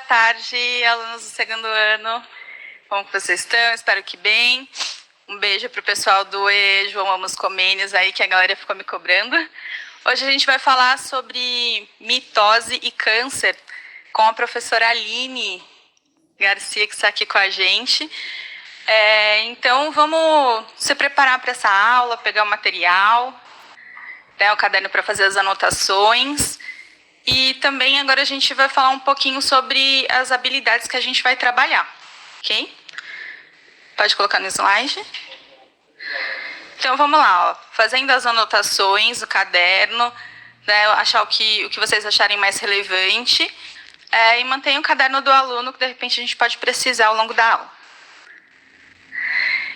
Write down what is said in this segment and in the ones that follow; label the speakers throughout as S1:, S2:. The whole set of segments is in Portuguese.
S1: tarde, alunos do segundo ano. Como que vocês estão? Espero que bem. Um beijo para o pessoal do João Amos Comênios aí, que a galera ficou me cobrando. Hoje a gente vai falar sobre mitose e câncer com a professora Aline Garcia, que está aqui com a gente. Então, vamos se preparar para essa aula, pegar o material, né, o caderno para fazer as anotações. E também agora a gente vai falar um pouquinho sobre as habilidades que a gente vai trabalhar, ok? Pode colocar no slide. Então, vamos lá, ó. Fazendo as anotações, o caderno, né, achar o que vocês acharem mais relevante, e mantenha o caderno do aluno, que de repente a gente pode precisar ao longo da aula.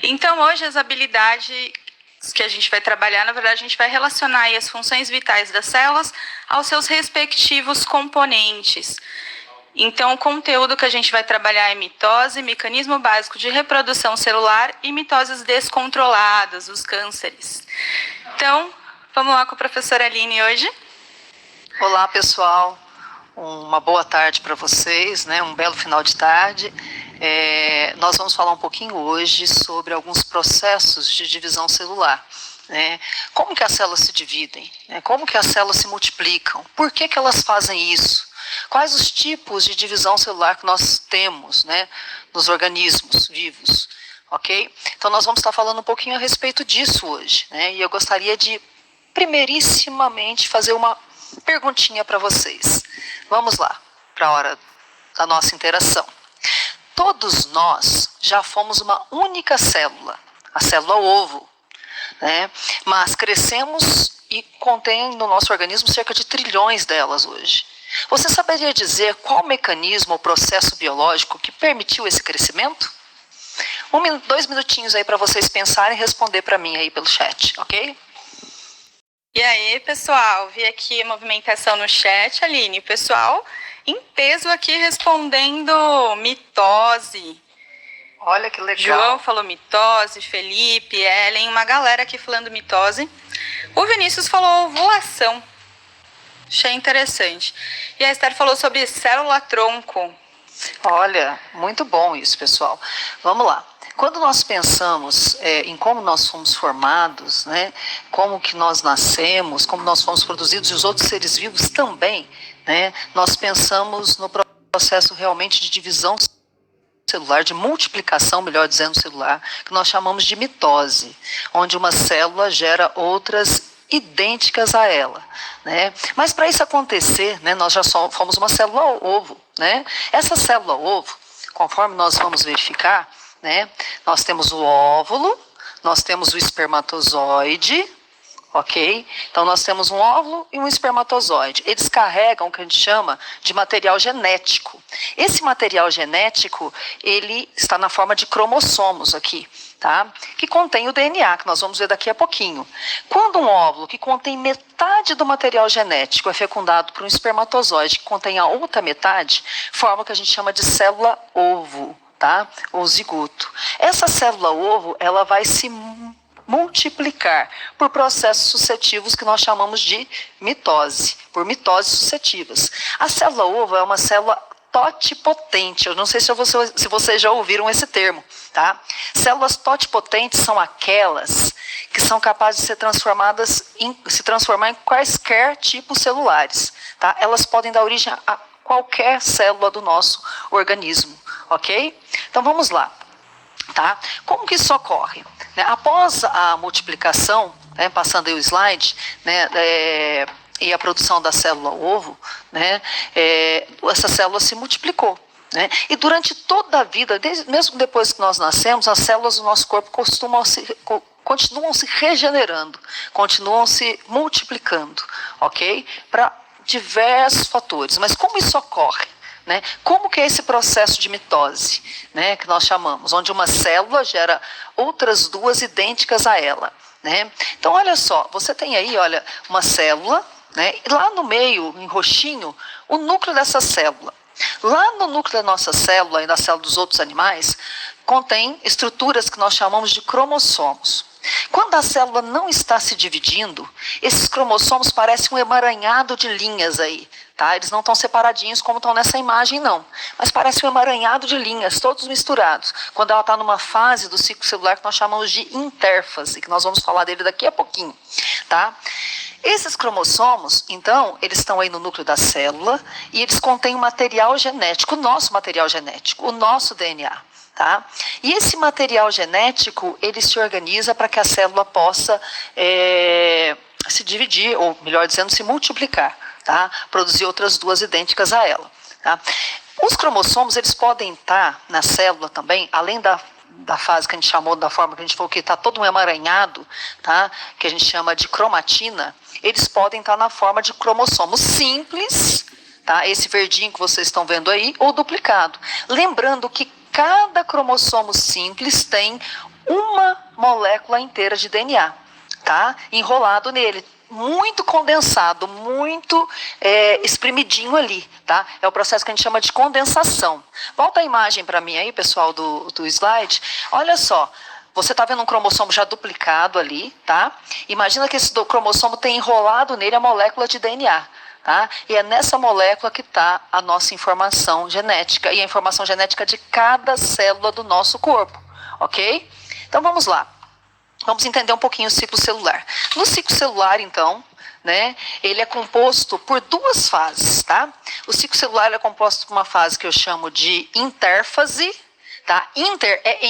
S1: Então, hoje as habilidades que a gente vai trabalhar, na verdade, a gente vai relacionar aí as funções vitais das células aos seus respectivos componentes. Então, o conteúdo que a gente vai trabalhar é mitose, mecanismo básico de reprodução celular e mitoses descontroladas, os cânceres. Então, vamos lá com a professora Aline hoje.
S2: Olá, pessoal. Uma boa tarde para vocês, né? Um belo final de tarde. Nós vamos falar um pouquinho hoje sobre alguns processos de divisão celular. Né? Como que as células se dividem? Né? Como que as células se multiplicam? Por que elas fazem isso? Quais os tipos de divisão celular que nós temos, né, nos organismos vivos? Ok? Então nós vamos estar falando um pouquinho a respeito disso hoje. Né? E eu gostaria de, primeirissimamente, fazer uma perguntinha para vocês. Vamos lá, para a hora da nossa interação. Todos nós já fomos uma única célula, a célula ovo, né? Mas crescemos e contém no nosso organismo cerca de trilhões delas hoje. Você saberia dizer qual mecanismo ou processo biológico que permitiu esse crescimento? 2 minutinhos aí para vocês pensarem e responder para mim aí pelo chat, ok?
S1: E aí, pessoal, vi aqui a movimentação no chat, Aline. O pessoal em peso aqui respondendo mitose.
S2: Olha que legal.
S1: João falou mitose, Felipe, Ellen, uma galera aqui falando mitose. O Vinícius falou ovulação. Achei interessante. E a Esther falou sobre célula-tronco.
S2: Olha, muito bom isso, pessoal. Vamos lá. Quando nós pensamos em como nós fomos formados, né, como que nós nascemos, como nós fomos produzidos e os outros seres vivos também, né, nós pensamos no processo realmente de divisão celular, de multiplicação, melhor dizendo, celular, que nós chamamos de mitose, onde uma célula gera outras idênticas a ela. Né? Mas para isso acontecer, né, nós já fomos uma célula ovo. Né? Essa célula ovo, conforme nós vamos verificar, né, nós temos o óvulo, nós temos o espermatozoide, ok? Então nós temos um óvulo e um espermatozoide. Eles carregam o que a gente chama de material genético. Esse material genético, ele está na forma de cromossomos aqui, tá? Que contém o DNA, que nós vamos ver daqui a pouquinho. Quando um óvulo que contém metade do material genético é fecundado por um espermatozoide que contém a outra metade, forma o que a gente chama de célula-ovo. Tá? Ou zigoto. Essa célula-ovo, ela vai se multiplicar por processos sucessivos que nós chamamos de mitose, por mitoses sucessivas. A célula-ovo é uma célula totipotente. Eu não sei se vocês já ouviram esse termo. Tá? Células totipotentes são aquelas que são capazes de se transformar em quaisquer tipos celulares. Tá? Elas podem dar origem a qualquer célula do nosso organismo. Ok? Então vamos lá. Tá? Como que isso ocorre? Após a multiplicação, né, passando aí o slide, né, e a produção da célula ovo, né, essa célula se multiplicou. Né? E durante toda a vida, mesmo depois que nós nascemos, as células do nosso corpo continuam se regenerando, continuam se multiplicando, ok? Para diversos fatores. Mas como isso ocorre? Né? Como que é esse processo de mitose, né, que nós chamamos, onde uma célula gera outras duas idênticas a ela. Né? Então, olha só, você tem aí, olha, uma célula, né, e lá no meio, em roxinho, o núcleo dessa célula. Lá no núcleo da nossa célula e da célula dos outros animais, contém estruturas que nós chamamos de cromossomos. Quando a célula não está se dividindo, esses cromossomos parecem um emaranhado de linhas aí, tá? Eles não estão separadinhos como estão nessa imagem, não. Mas parece um emaranhado de linhas, todos misturados. Quando ela está numa fase do ciclo celular que nós chamamos de intérfase, que nós vamos falar dele daqui a pouquinho, tá? Esses cromossomos, então, eles estão aí no núcleo da célula e eles contêm um material genético, o nosso material genético, o nosso DNA. Tá? E esse material genético, ele se organiza para que a célula possa se dividir, ou melhor dizendo, se multiplicar, tá? Produzir outras duas idênticas a ela. Tá? Os cromossomos, eles podem estar na célula também, além da fase que a gente chamou, da forma que a gente falou que está todo um emaranhado, tá? Que a gente chama de cromatina, eles podem estar na forma de cromossomos simples, tá? Esse verdinho que vocês estão vendo aí, ou duplicado. Lembrando que cada cromossomo simples tem uma molécula inteira de DNA, tá? Enrolado nele, muito condensado, muito espremidinho ali, tá? É o processo que a gente chama de condensação. Volta a imagem para mim aí, pessoal, do slide. Olha só, você está vendo um cromossomo já duplicado ali, tá? Imagina que esse cromossomo tem enrolado nele a molécula de DNA. Tá? E é nessa molécula que está a nossa informação genética e a informação genética de cada célula do nosso corpo, ok? Então vamos lá, vamos entender um pouquinho o ciclo celular. No ciclo celular, então, né, ele é composto por duas fases, tá? O ciclo celular é composto por uma fase que eu chamo de intérfase, tá? Inter é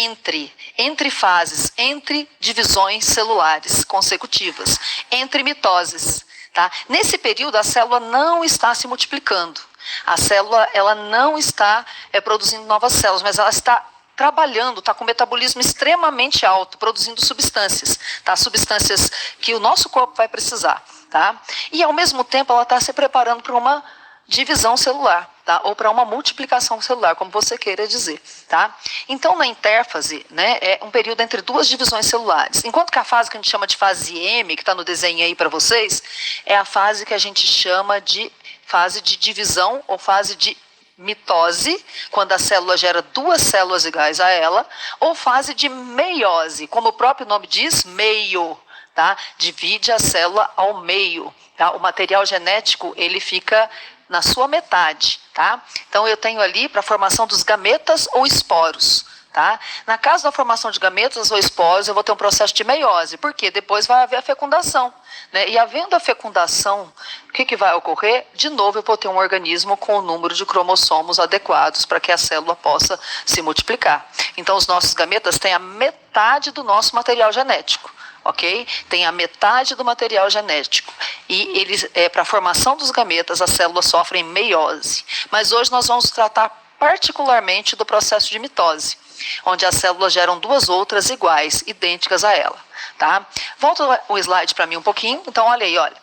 S2: entre fases, entre divisões celulares consecutivas, entre mitoses. Tá? Nesse período, a célula não está se multiplicando. A célula ela não está produzindo novas células, mas ela está trabalhando, está com um metabolismo extremamente alto, produzindo substâncias, tá? Substâncias que o nosso corpo vai precisar. Tá? E, ao mesmo tempo, ela está se preparando para uma divisão celular, tá? Ou para uma multiplicação celular, como você queira dizer. Tá? Então, na intérfase, né, é um período entre duas divisões celulares. Enquanto que a fase que a gente chama de fase M, que está no desenho aí para vocês, é a fase que a gente chama de fase de divisão ou fase de mitose, quando a célula gera duas células iguais a ela, ou fase de meiose, como o próprio nome diz, meio. Tá? Divide a célula ao meio. Tá? O material genético ele fica na sua metade, tá? Então eu tenho ali para a formação dos gametas ou esporos, tá? Na caso da formação de gametas ou esporos, eu vou ter um processo de meiose, porque depois vai haver a fecundação, né? E havendo a fecundação, o que vai ocorrer? De novo eu vou ter um organismo com o número de cromossomos adequados para que a célula possa se multiplicar. Então os nossos gametas têm a metade do nosso material genético. Ok? Tem a metade do material genético. E eles, para a formação dos gametas, as células sofrem meiose. Mas hoje nós vamos tratar particularmente do processo de mitose, onde as células geram duas outras iguais, idênticas a ela. Tá? Volta o slide para mim um pouquinho. Então, olha aí, olha.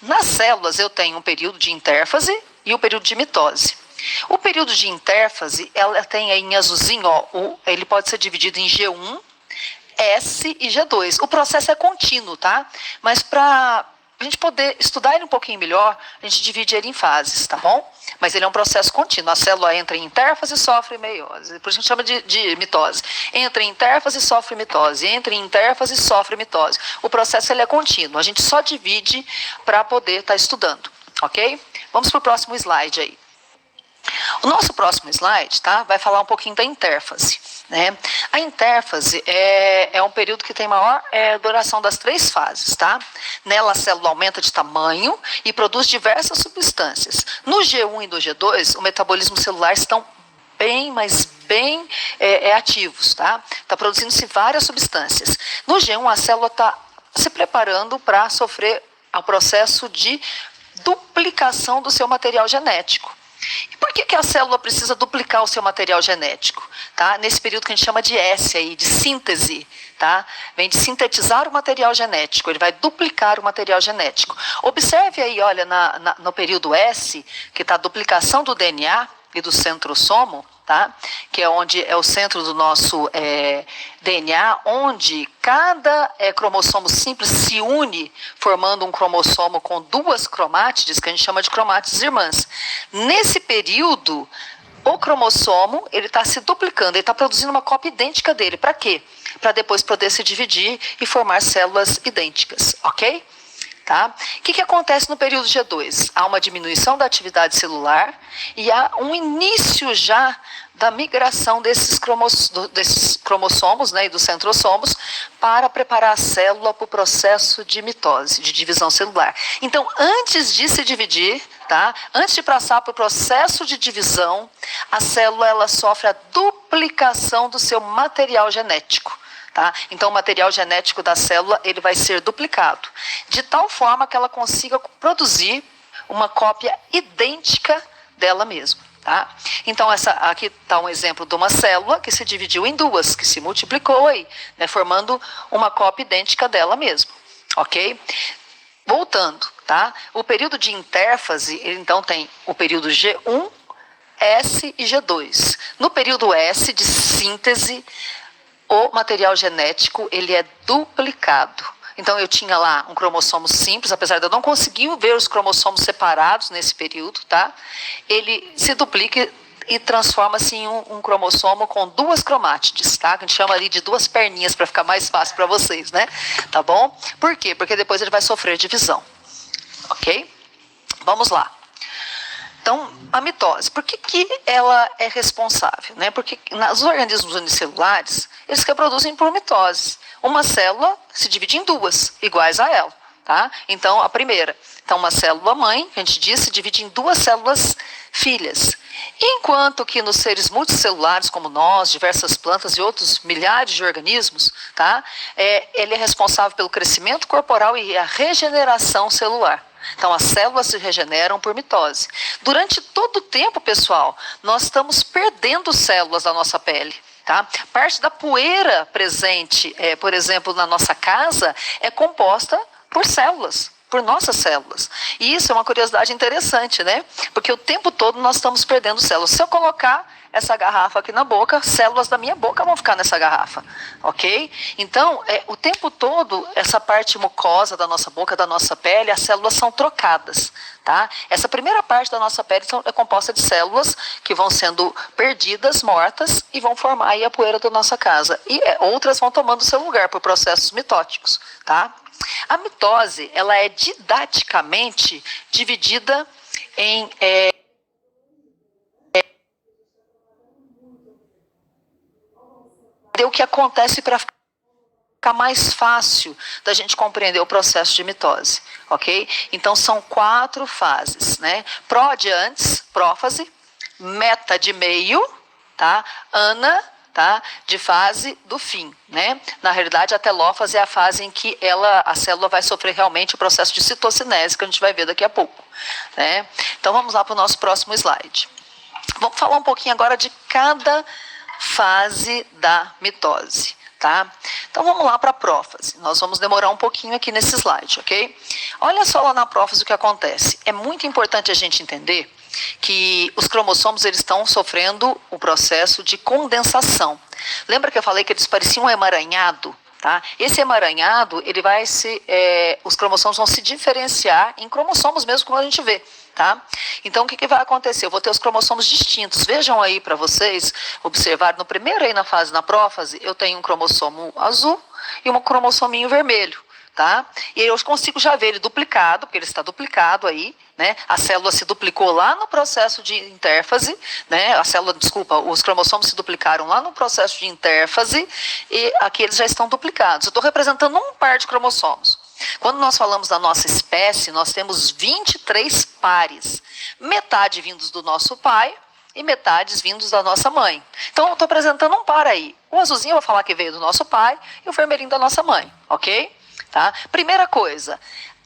S2: Nas células eu tenho um período de intérfase e um período de mitose. O período de intérfase, ela tem aí em azulzinho, ó, ele pode ser dividido em G1, S e G2. O processo é contínuo, tá? Mas para a gente poder estudar ele um pouquinho melhor, a gente divide ele em fases, tá bom? Mas ele é um processo contínuo. A célula entra em intérfase e sofre meiose. Por isso a gente chama de mitose. Entra em intérfase e sofre mitose. Entra em intérfase e sofre mitose. O processo ele é contínuo. A gente só divide para poder estar estudando, ok? Vamos para o próximo slide aí. O nosso próximo slide, tá, vai falar um pouquinho da intérfase. Né? A intérfase é um período que tem maior duração das três fases. Tá? Nela a célula aumenta de tamanho e produz diversas substâncias. No G1 e no G2, o metabolismo celular estão bem ativos. Tá? Tá produzindo-se várias substâncias. No G1 a célula está se preparando para sofrer o processo de duplicação do seu material genético. E por que a célula precisa duplicar o seu material genético? Tá? Nesse período que a gente chama de S, aí, de síntese. Tá? Vem de sintetizar o material genético, ele vai duplicar o material genético. Observe aí, olha, no período S, que está a duplicação do DNA e do centrosomo, tá? Que é onde é o centro do nosso DNA, onde cada cromossomo simples se une, formando um cromossomo com duas cromátides, que a gente chama de cromátides irmãs. Nesse período, o cromossomo ele está se duplicando, ele está produzindo uma cópia idêntica dele. Para quê? Para depois poder se dividir e formar células idênticas, ok? Tá? O que acontece no período G2? Há uma diminuição da atividade celular e há um início já da migração desses cromossomos, né, e dos centrossomos para preparar a célula para o processo de mitose, de divisão celular. Então, antes de se dividir, tá, antes de passar para o processo de divisão, a célula ela sofre a duplicação do seu material genético. Tá? Então, o material genético da célula ele vai ser duplicado, de tal forma que ela consiga produzir uma cópia idêntica dela mesma. Tá? Então, aqui está um exemplo de uma célula que se dividiu em duas, que se multiplicou aí, né, formando uma cópia idêntica dela mesma. Ok? Voltando, tá? O período de intérfase, ele então tem o período G1, S e G2. No período S de síntese, o material genético ele é duplicado. Então, eu tinha lá um cromossomo simples, apesar de eu não conseguir ver os cromossomos separados nesse período, tá? Ele se duplica e transforma-se em um cromossomo com duas cromátides, tá? Que a gente chama ali de duas perninhas para ficar mais fácil para vocês, né? Tá bom? Por quê? Porque depois ele vai sofrer divisão. Ok? Vamos lá. Então, a mitose, por que ela é responsável? Né? Porque os organismos unicelulares, eles se reproduzem por mitose. Uma célula se divide em duas, iguais a ela. Tá? Então, a primeira, então uma célula mãe, que a gente diz, se divide em duas células filhas. Enquanto que nos seres multicelulares, como nós, diversas plantas e outros milhares de organismos, tá? Ele é responsável pelo crescimento corporal e a regeneração celular. Então, as células se regeneram por mitose. Durante todo o tempo, pessoal, nós estamos perdendo células da nossa pele. Tá? Parte da poeira presente, por exemplo, na nossa casa, é composta por células, por nossas células. E isso é uma curiosidade interessante, né? Porque o tempo todo nós estamos perdendo células. Se eu colocar essa garrafa aqui na boca, células da minha boca vão ficar nessa garrafa, ok? Então, o tempo todo, essa parte mucosa da nossa boca, da nossa pele, as células são trocadas, tá? Essa primeira parte da nossa pele é composta de células que vão sendo perdidas, mortas, e vão formar aí a poeira da nossa casa. E outras vão tomando seu lugar por processos mitóticos, tá? A mitose, ela é didaticamente dividida em... o que acontece para ficar mais fácil da gente compreender o processo de mitose, ok? Então, são 4 fases, né? Pró de antes, prófase, meta de meio, tá? Ana, tá? De fase do fim, né? Na realidade, a telófase é a fase em que a célula vai sofrer realmente o processo de citocinese, que a gente vai ver daqui a pouco, né? Então, vamos lá para o nosso próximo slide. Vamos falar um pouquinho agora de cada fase da mitose, tá? Então, vamos lá para a prófase. Nós vamos demorar um pouquinho aqui nesse slide, ok? Olha só lá na prófase o que acontece. É muito importante a gente entender que os cromossomos eles estão sofrendo o processo de condensação. Lembra que eu falei que eles pareciam um emaranhado? Tá? Esse emaranhado, ele vai os cromossomos vão se diferenciar em cromossomos mesmo, como a gente vê. Tá? Então, o que vai acontecer? Eu vou ter os cromossomos distintos. Vejam aí para vocês, observar, no primeiro aí na prófase, eu tenho um cromossomo azul e um cromossominho vermelho. Tá? E eu consigo já ver ele duplicado, porque ele está duplicado aí, né? A célula se duplicou lá no processo de intérfase, né? Os cromossomos se duplicaram lá no processo de intérfase e aqui eles já estão duplicados. Eu estou representando um par de cromossomos. Quando nós falamos da nossa espécie, nós temos 23 pares, metade vindos do nosso pai e metades vindos da nossa mãe. Então, eu estou apresentando um par aí. O azulzinho eu vou falar que veio do nosso pai e o vermelhinho da nossa mãe, ok? Tá? Primeira coisa,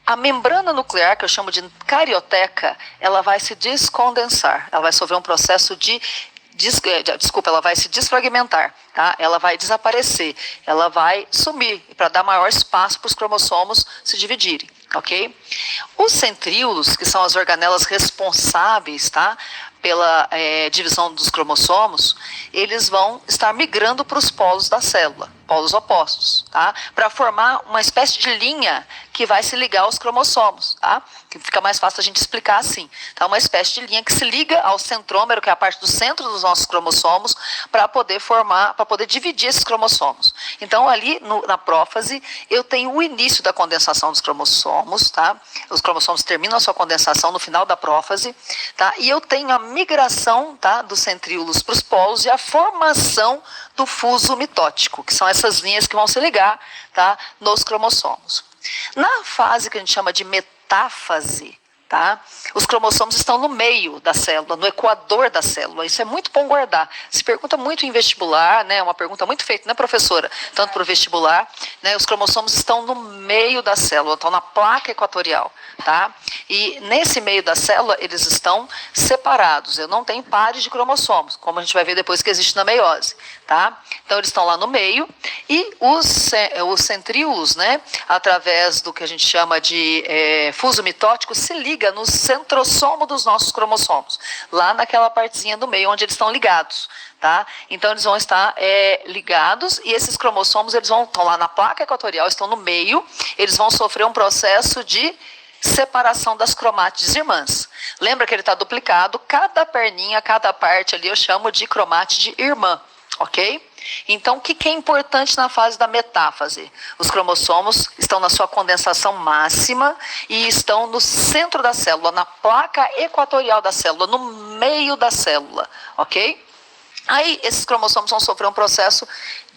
S2: a membrana nuclear, que eu chamo de carioteca, ela vai se descondensar, ela vai sofrer um processo ela vai se desfragmentar, tá? Ela vai desaparecer, ela vai sumir, para dar maior espaço para os cromossomos se dividirem, ok? Os centríolos, que são as organelas responsáveis, tá? pela divisão dos cromossomos, eles vão estar migrando para os polos da célula, polos opostos, tá? Para formar uma espécie de linha que vai se ligar aos cromossomos, tá? Que fica mais fácil a gente explicar assim. Tá? Uma espécie de linha que se liga ao centrômero, que é a parte do centro dos nossos cromossomos, para poder formar, para poder dividir esses cromossomos. Então, ali na prófase, eu tenho o início da condensação dos cromossomos, tá? Os cromossomos terminam a sua condensação no final da prófase, tá? E eu tenho a migração, tá, dos centríolos para os polos e a formação do fuso mitótico, que são essas linhas que vão se ligar, tá, nos cromossomos. Na fase que a gente chama de metáfase, tá, os cromossomos estão no meio da célula, no equador da célula. Isso é muito bom guardar. Se pergunta muito em vestibular, né, é uma pergunta muito feita, né, professora? Tanto para o vestibular, né, os cromossomos estão no meio da célula, estão na placa equatorial, tá? E nesse meio da célula, eles estão separados. Eu não tenho pares de cromossomos, como a gente vai ver depois que existe na meiose, tá? Então, eles estão lá no meio e os centríolos, né, através do que a gente chama de fuso mitótico, se liga no centrossomo dos nossos cromossomos, lá naquela partezinha do meio, onde eles estão ligados, tá? Então, eles vão estar ligados e esses cromossomos, eles estão lá na placa equatorial, estão no meio, eles vão sofrer um processo de separação das cromátides irmãs. Lembra que ele está duplicado, cada perninha, cada parte ali eu chamo de cromátide irmã. Ok? Então, o que é importante na fase da metáfase? Os cromossomos estão na sua condensação máxima e estão no centro da célula, na placa equatorial da célula, no meio da célula. Ok? Aí, esses cromossomos vão sofrer um processo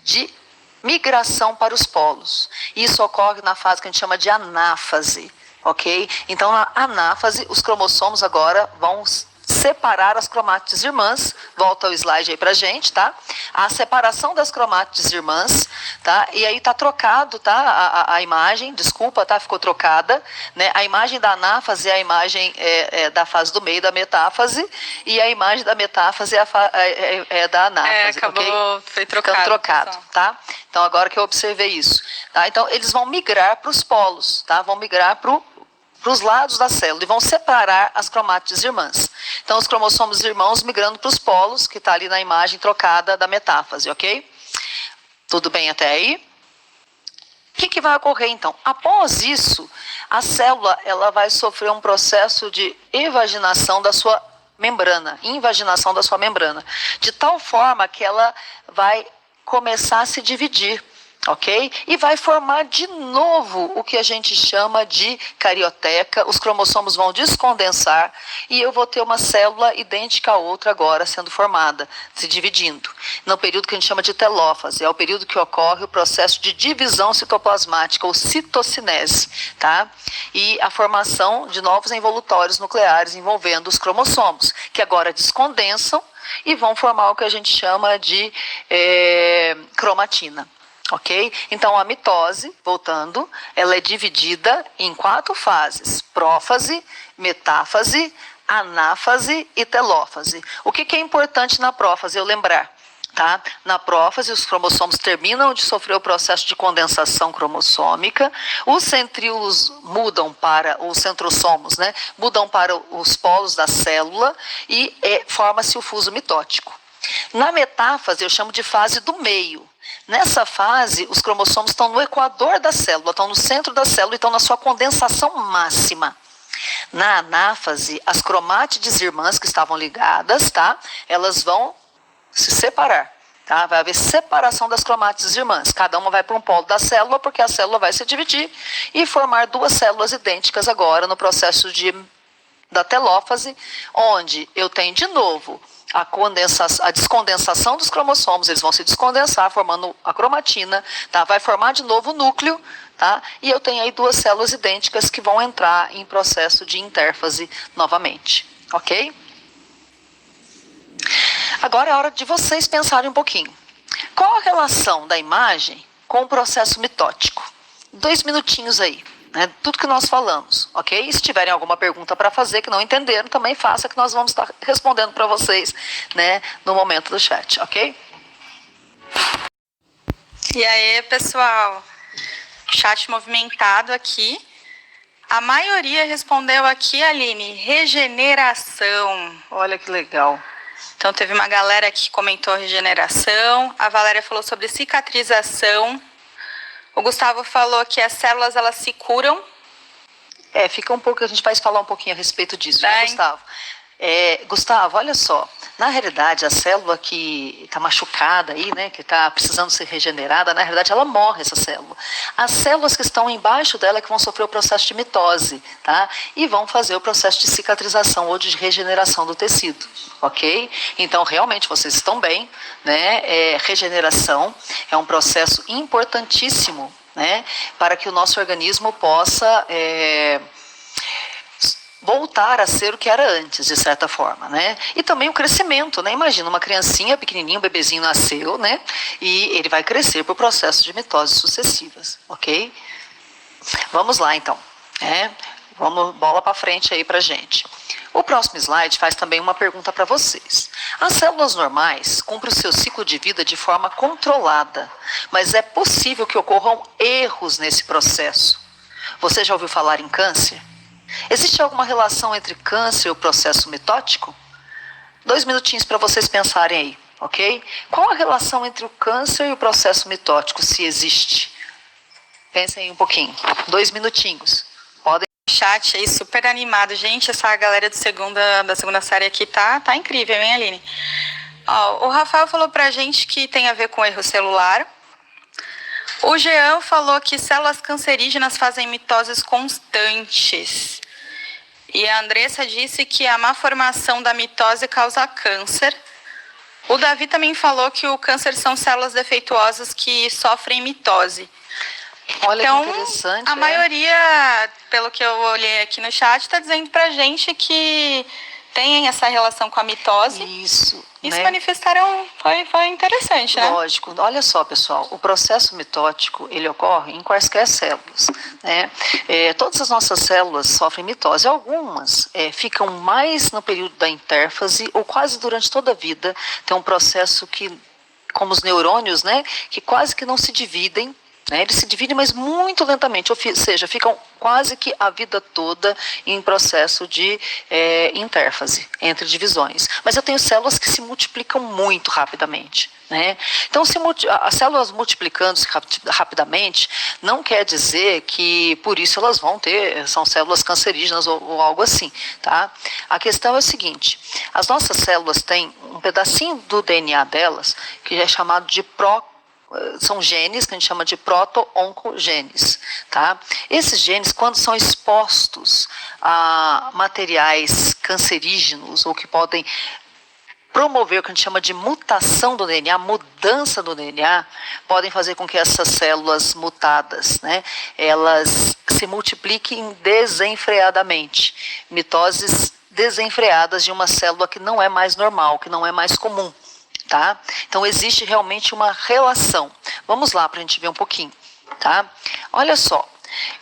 S2: de migração para os polos. Isso ocorre na fase que a gente chama de anáfase. Ok? Então, na anáfase, os cromossomos agora vão separar as cromátides irmãs. Volta o slide aí pra gente, tá? A separação das cromátides irmãs, tá? E aí tá trocado, tá? A imagem, desculpa, tá? Ficou trocada, né? A imagem da anáfase é a imagem da fase do meio da metáfase e a imagem da metáfase é da anáfase,
S1: acabou,
S2: ok?
S1: foi trocado.
S2: Ficando trocado, tá? Então, agora que eu observei isso, tá? Então, eles vão migrar para os polos, tá? Vão migrar para os lados da célula e vão separar as cromátides irmãs. Então, os cromossomos irmãos migrando para os polos, que está ali na imagem trocada da metáfase, ok? Tudo bem até aí? O que vai ocorrer, então? Após isso, a célula ela vai sofrer um processo de evaginação da sua membrana, invaginação da sua membrana, de tal forma que ela vai começar a se dividir. Ok? E vai formar de novo o que a gente chama de carioteca. Os cromossomos vão descondensar e eu vou ter uma célula idêntica a outra agora sendo formada, se dividindo. No período que a gente chama de telófase, é o período que ocorre o processo de divisão citoplasmática ou citocinese, tá? E a formação de novos envolutórios nucleares envolvendo os cromossomos, que agora descondensam e vão formar o que a gente chama de cromatina. Ok? Então, a mitose, voltando, ela é dividida em 4 fases: prófase, metáfase, anáfase e telófase. O que é importante na prófase eu lembrar? Tá? Na prófase, os cromossomos terminam de sofrer o processo de condensação cromossômica, os centríolos mudam para, os centrossomos, né, mudam para os polos da célula e forma-se o fuso mitótico. Na metáfase, eu chamo de fase do meio. Nessa fase, os cromossomos estão no equador da célula, estão no centro da célula e estão na sua condensação máxima. Na anáfase, as cromátides irmãs que estavam ligadas, tá? Elas vão se separar. Tá? Vai haver separação das cromátides irmãs. Cada uma vai para um polo da célula, porque a célula vai se dividir e formar 2 células idênticas agora no processo da telófase, onde eu tenho de novo a descondensação dos cromossomos. Eles vão se descondensar, formando a cromatina, tá? Vai formar de novo o núcleo, tá? E eu tenho aí 2 células idênticas que vão entrar em processo de intérfase novamente, ok? Agora é hora de vocês pensarem um pouquinho. Qual a relação da imagem com o processo mitótico? 2 minutinhos aí. Né, tudo que nós falamos, ok? E se tiverem alguma pergunta para fazer que não entenderam, também faça, que nós vamos estar respondendo para vocês, né, no momento do chat, ok?
S1: E aí, pessoal, chat movimentado aqui. A maioria respondeu aqui, Aline, regeneração.
S2: Olha que legal.
S1: Então teve uma galera que comentou regeneração, a Valéria falou sobre cicatrização, o Gustavo falou que as células elas se curam.
S2: Fica um pouco, a gente vai falar um pouquinho a respeito disso, né, Gustavo? Gustavo, olha só, na realidade a célula que está machucada aí, né, que está precisando ser regenerada, na realidade ela morre, essa célula. As células que estão embaixo dela é que vão sofrer o processo de mitose, tá? E vão fazer o processo de cicatrização ou de regeneração do tecido, ok? Então realmente vocês estão bem, né? Regeneração é um processo importantíssimo, né, para que o nosso organismo possa voltar a ser o que era antes, de certa forma, né? E também o crescimento, né? Imagina uma criancinha pequenininha, um bebezinho nasceu, né? E ele vai crescer por processos de mitose sucessivas, ok? Vamos lá, então. Vamos, bola para frente aí pra gente. O próximo slide faz também uma pergunta para vocês. As células normais cumprem o seu ciclo de vida de forma controlada, mas é possível que ocorram erros nesse processo. Você já ouviu falar em câncer? Existe alguma relação entre câncer e o processo mitótico? 2 minutinhos para vocês pensarem aí, ok? Qual a relação entre o câncer e o processo mitótico, se existe? Pensem aí um pouquinho. 2 minutinhos. Podem.
S1: Chat aí super animado. Gente, essa galera da segunda série aqui tá incrível, hein, Aline? O Rafael falou pra gente que tem a ver com erro celular. O Jean falou que células cancerígenas fazem mitoses constantes. E a Andressa disse que a má formação da mitose causa câncer. O Davi também falou que o câncer são células defeituosas que sofrem mitose.
S2: Olha
S1: então,
S2: que interessante.
S1: A maioria, pelo que eu olhei aqui no chat, está dizendo pra gente que tem essa relação com a mitose.
S2: Isso.
S1: E se manifestaram, foi interessante, né?
S2: Lógico. Olha só, pessoal, o processo mitótico, ele ocorre em quaisquer células, né? Todas as nossas células sofrem mitose. Algumas ficam mais no período da intérfase ou quase durante toda a vida. Tem um processo que, como os neurônios, né, que quase que não se dividem. Eles se dividem, mas muito lentamente, ou seja, ficam quase que a vida toda em processo de intérfase, entre divisões. Mas eu tenho células que se multiplicam muito rapidamente. Né? Então, as células multiplicando-se rapidamente não quer dizer que por isso elas são células cancerígenas ou algo assim. Tá? A questão é o seguinte, as nossas células têm um pedacinho do DNA delas que é chamado de são genes que a gente chama de proto-oncogenes, tá? Esses genes, quando são expostos a materiais cancerígenos ou que podem promover o que a gente chama de mutação do DNA, mudança do DNA, podem fazer com que essas células mutadas, né, elas se multipliquem desenfreadamente, mitoses desenfreadas de uma célula que não é mais normal, que não é mais comum. Tá? Então existe realmente uma relação. Vamos lá para a gente ver um pouquinho. Tá? Olha só,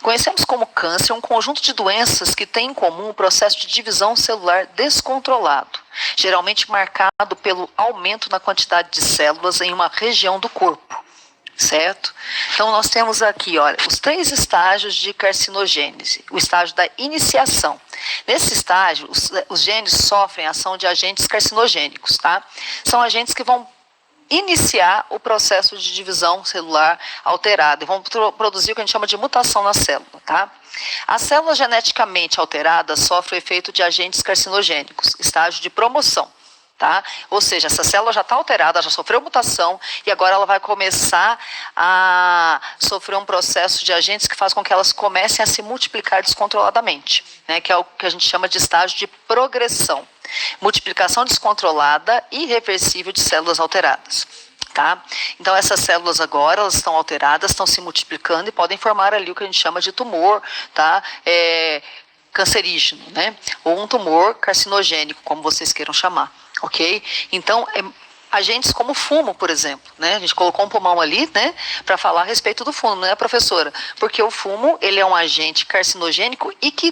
S2: conhecemos como câncer um conjunto de doenças que têm em comum o processo de divisão celular descontrolado, geralmente marcado pelo aumento na quantidade de células em uma região do corpo. Certo? Então nós temos aqui, olha, os 3 estágios de carcinogênese. O estágio da iniciação. Nesse estágio, os genes sofrem a ação de agentes carcinogênicos, tá? São agentes que vão iniciar o processo de divisão celular alterada e vão produzir o que a gente chama de mutação na célula, tá? As células geneticamente alteradas sofrem o efeito de agentes carcinogênicos, estágio de promoção. Tá? Ou seja, essa célula já está alterada, já sofreu mutação e agora ela vai começar a sofrer um processo de agentes que faz com que elas comecem a se multiplicar descontroladamente, né? Que é o que a gente chama de estágio de progressão. Multiplicação descontrolada e irreversível de células alteradas. Tá? Então essas células agora elas estão alteradas, estão se multiplicando e podem formar ali o que a gente chama de tumor, tá? Cancerígeno, né? Ou um tumor carcinogênico, como vocês queiram chamar. Ok? Então, agentes como fumo, por exemplo, né? A gente colocou um pulmão ali, né, para falar a respeito do fumo, né, professora? Porque o fumo, ele é um agente carcinogênico e que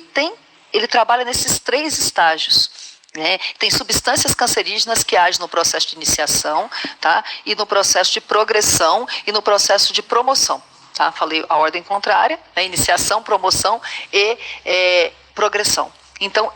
S2: ele trabalha nesses 3 estágios. Né? Tem substâncias cancerígenas que agem no processo de iniciação, tá? E no processo de progressão e no processo de promoção. tá? Falei a ordem contrária, né? Iniciação, promoção e progressão. Então,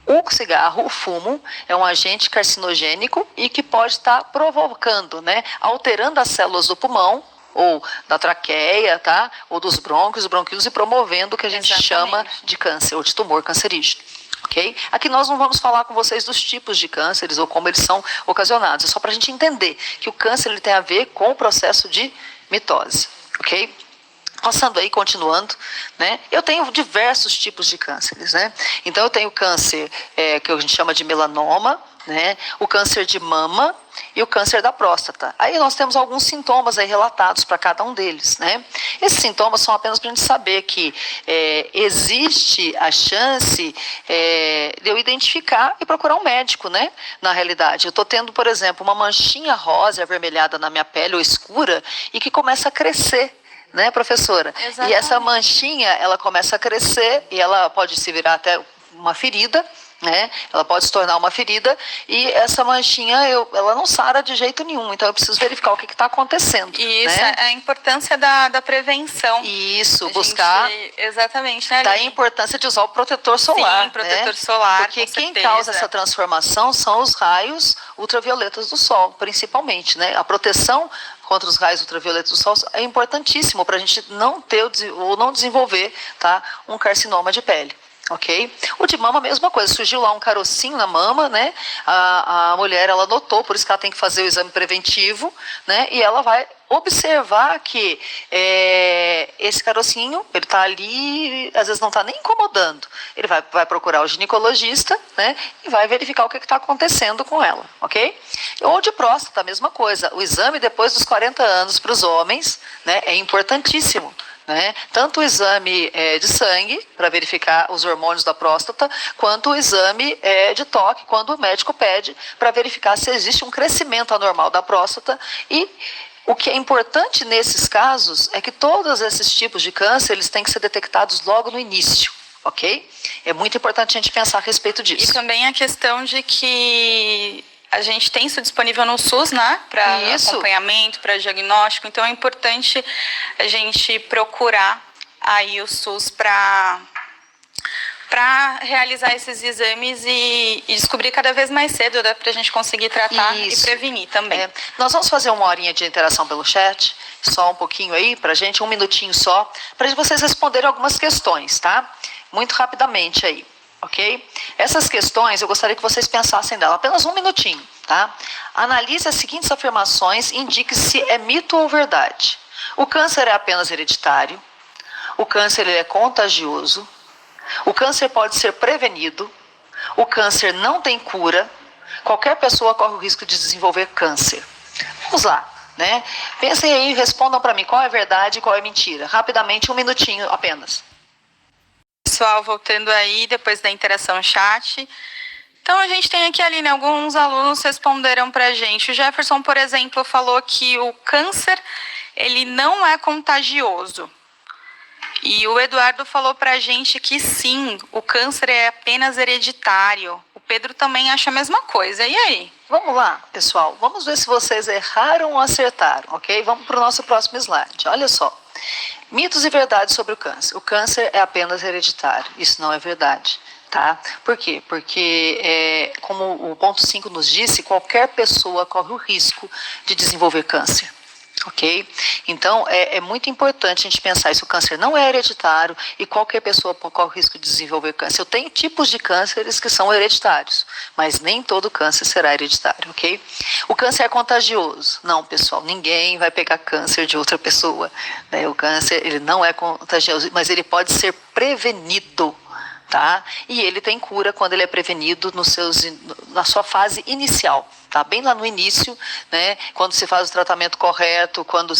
S2: o cigarro, o fumo, é um agente carcinogênico e que pode estar provocando, né? Alterando as células do pulmão, ou da traqueia, tá? Ou dos brônquios, bronquíolos, e promovendo o que a gente chama de câncer, ou de tumor cancerígeno. Okay? Aqui nós não vamos falar com vocês dos tipos de cânceres ou como eles são ocasionados, é só para a gente entender que o câncer ele tem a ver com o processo de mitose. Ok? Passando aí, continuando, né? Eu tenho diversos tipos de cânceres, né? Então eu tenho câncer que a gente chama de melanoma, né? O câncer de mama e o câncer da próstata. Aí nós temos alguns sintomas aí relatados para cada um deles, né? Esses sintomas são apenas para a gente saber que existe a chance de eu identificar e procurar um médico, né? Na realidade, eu estou tendo, por exemplo, uma manchinha rosa avermelhada na minha pele ou escura e que começa a crescer. Né, professora? Exatamente. E essa manchinha, ela começa a crescer e ela pode se virar até uma ferida, né? Ela pode se tornar uma ferida e essa manchinha, ela não sara de jeito nenhum. Então, eu preciso verificar o que está acontecendo.
S1: Isso,
S2: né?
S1: É a importância da prevenção.
S2: Isso, buscar.
S1: Exatamente, né?
S2: Daí a importância de usar o protetor solar.
S1: Sim, protetor solar.
S2: Porque quem causa essa transformação são os raios ultravioletas do sol, principalmente, né? A proteção contra os raios ultravioletas do sol é importantíssimo para a gente não ter ou não desenvolver, tá, um carcinoma de pele. Ok? O de mama, a mesma coisa, surgiu lá um carocinho na mama, né? A mulher, ela notou, por isso que ela tem que fazer o exame preventivo, né? E ela vai observar que esse carocinho, ele está ali, às vezes não está nem incomodando. Ele vai procurar o ginecologista, né? E vai verificar o que está acontecendo com ela, ok? Ou de próstata, a mesma coisa. O exame depois dos 40 anos para os homens, né? É importantíssimo. Né? Tanto o exame de sangue, para verificar os hormônios da próstata, quanto o exame de toque, quando o médico pede, para verificar se existe um crescimento anormal da próstata. E o que é importante nesses casos é que todos esses tipos de câncer, eles têm que ser detectados logo no início. Ok? É muito importante a gente pensar a respeito disso.
S1: E também a questão de que a gente tem isso disponível no SUS, né? Para acompanhamento, para diagnóstico. Então é importante a gente procurar aí o SUS para realizar esses exames e descobrir cada vez mais cedo, né, para a gente conseguir tratar e prevenir também.
S2: Nós vamos fazer uma horinha de interação pelo chat, só um pouquinho aí para a gente, um minutinho só, para vocês responderem algumas questões, tá? Muito rapidamente aí. Ok? Essas questões, eu gostaria que vocês pensassem dela. Apenas um minutinho, tá? Analise as seguintes afirmações e indique se é mito ou verdade. O câncer é apenas hereditário. O câncer ele é contagioso. O câncer pode ser prevenido. O câncer não tem cura. Qualquer pessoa corre o risco de desenvolver câncer. Vamos lá, né? Pensem aí e respondam para mim qual é verdade e qual é mentira. Rapidamente, um minutinho apenas.
S1: Pessoal, voltando aí, depois da interação chat. Então, a gente tem aqui, Aline, alguns alunos responderam para a gente. O Jefferson, por exemplo, falou que o câncer, ele não é contagioso. E o Eduardo falou para a gente que sim, o câncer é apenas hereditário. O Pedro também acha a mesma coisa. E aí?
S2: Vamos lá, pessoal. Vamos ver se vocês erraram ou acertaram, ok? Vamos para o nosso próximo slide. Olha só. Mitos e verdades sobre o câncer. O câncer é apenas hereditário. Isso não é verdade. Tá? Por quê? Porque, como o ponto 5 nos disse, qualquer pessoa corre o risco de desenvolver câncer. Ok? Então, é muito importante a gente pensar isso. O câncer não é hereditário e qualquer pessoa corre o risco de desenvolver câncer. Eu tenho tipos de cânceres que são hereditários, mas nem todo câncer será hereditário, ok? O câncer é contagioso? Não, pessoal, ninguém vai pegar câncer de outra pessoa. Né? O câncer ele não é contagioso, mas ele pode ser prevenido. Tá? E ele tem cura quando ele é prevenido na sua fase inicial, tá? Bem lá no início, né? Quando se faz o tratamento correto, quando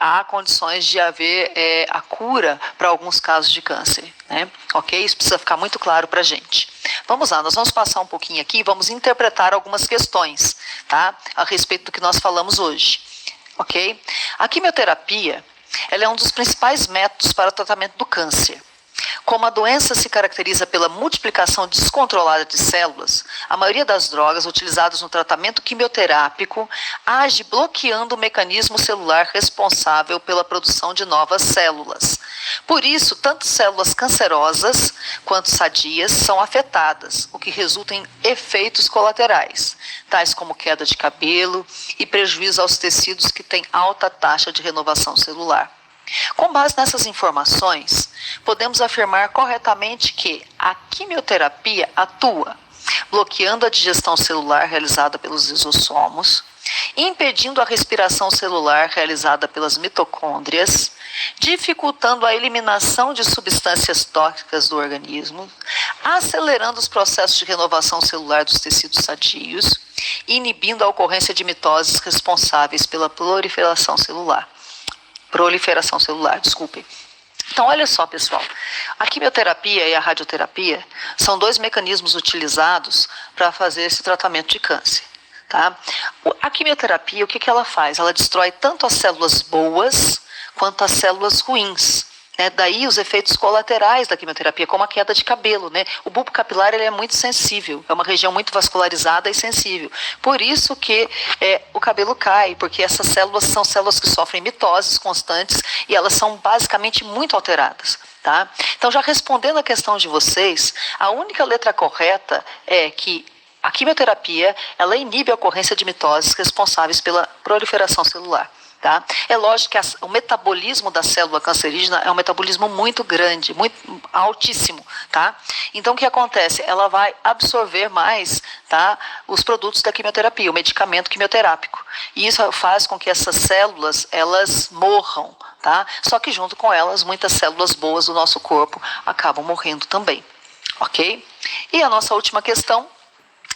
S2: há condições de haver a cura para alguns casos de câncer, né? Ok? Isso precisa ficar muito claro para a gente. Vamos lá, nós vamos passar um pouquinho aqui e vamos interpretar algumas questões, tá? A respeito do que nós falamos hoje, ok? A quimioterapia, ela é um dos principais métodos para o tratamento do câncer. Como a doença se caracteriza pela multiplicação descontrolada de células, a maioria das drogas utilizadas no tratamento quimioterápico age bloqueando o mecanismo celular responsável pela produção de novas células. Por isso, tanto células cancerosas quanto sadias são afetadas, o que resulta em efeitos colaterais, tais como queda de cabelo e prejuízo aos tecidos que têm alta taxa de renovação celular. Com base nessas informações, podemos afirmar corretamente que a quimioterapia atua bloqueando a digestão celular realizada pelos lisossomos, impedindo a respiração celular realizada pelas mitocôndrias, dificultando a eliminação de substâncias tóxicas do organismo, acelerando os processos de renovação celular dos tecidos sadios e inibindo a ocorrência de mitoses responsáveis pela proliferação celular. Então, olha só, pessoal, a quimioterapia e a radioterapia são dois mecanismos utilizados para fazer esse tratamento de câncer. Tá? A quimioterapia, o que ela faz? Ela destrói tanto as células boas quanto as células ruins. Daí os efeitos colaterais da quimioterapia, como a queda de cabelo. O bulbo capilar ele é muito sensível, é uma região muito vascularizada e sensível. Por isso que o cabelo cai, porque essas células são células que sofrem mitoses constantes e elas são basicamente muito alteradas. Tá? Então, já respondendo a questão de vocês, a única letra correta é que a quimioterapia ela inibe a ocorrência de mitoses responsáveis pela proliferação celular. Tá? É lógico que o metabolismo da célula cancerígena é um metabolismo muito grande, muito altíssimo. Tá? Então, o que acontece? Ela vai absorver mais, tá, os produtos da quimioterapia, o medicamento quimioterápico. E isso faz com que essas células elas morram. Tá? Só que junto com elas, muitas células boas do nosso corpo acabam morrendo também. Ok? E a nossa última questão,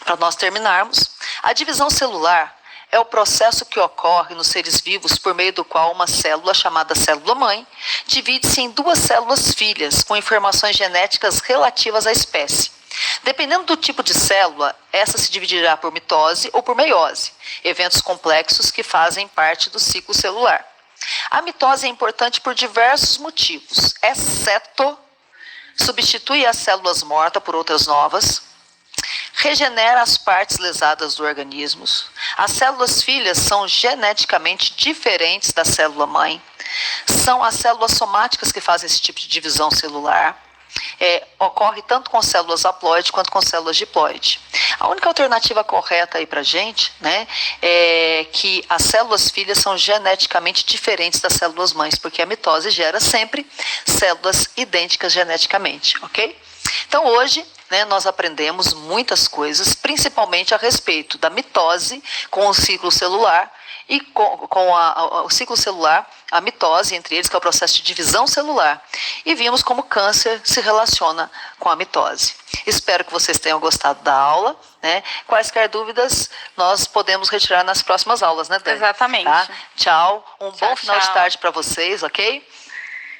S2: para nós terminarmos, a divisão celular é o processo que ocorre nos seres vivos por meio do qual uma célula, chamada célula-mãe, divide-se em duas células filhas com informações genéticas relativas à espécie. Dependendo do tipo de célula, essa se dividirá por mitose ou por meiose, eventos complexos que fazem parte do ciclo celular. A mitose é importante por diversos motivos, exceto substitui as células mortas por outras novas, regenera as partes lesadas do organismo. As células filhas são geneticamente diferentes da célula mãe. São as células somáticas que fazem esse tipo de divisão celular. Ocorre tanto com células haploide quanto com células diploide. A única alternativa correta aí para a gente, é que as células filhas são geneticamente diferentes das células mães, porque a mitose gera sempre células idênticas geneticamente, ok? Então hoje, nós aprendemos muitas coisas, principalmente a respeito da mitose com o ciclo celular e com o ciclo celular, a mitose entre eles, que é o processo de divisão celular. E vimos como o câncer se relaciona com a mitose. Espero que vocês tenham gostado da aula. Quaisquer dúvidas nós podemos retirar nas próximas aulas, né, Dani?
S1: Exatamente.
S2: Tá? Tchau.
S1: Tchau,
S2: bom final de tarde para vocês, ok?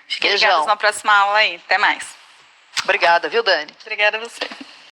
S1: Fiquem ligados na próxima aula aí. Até mais.
S2: Obrigada, viu, Dani?
S1: Obrigada a você.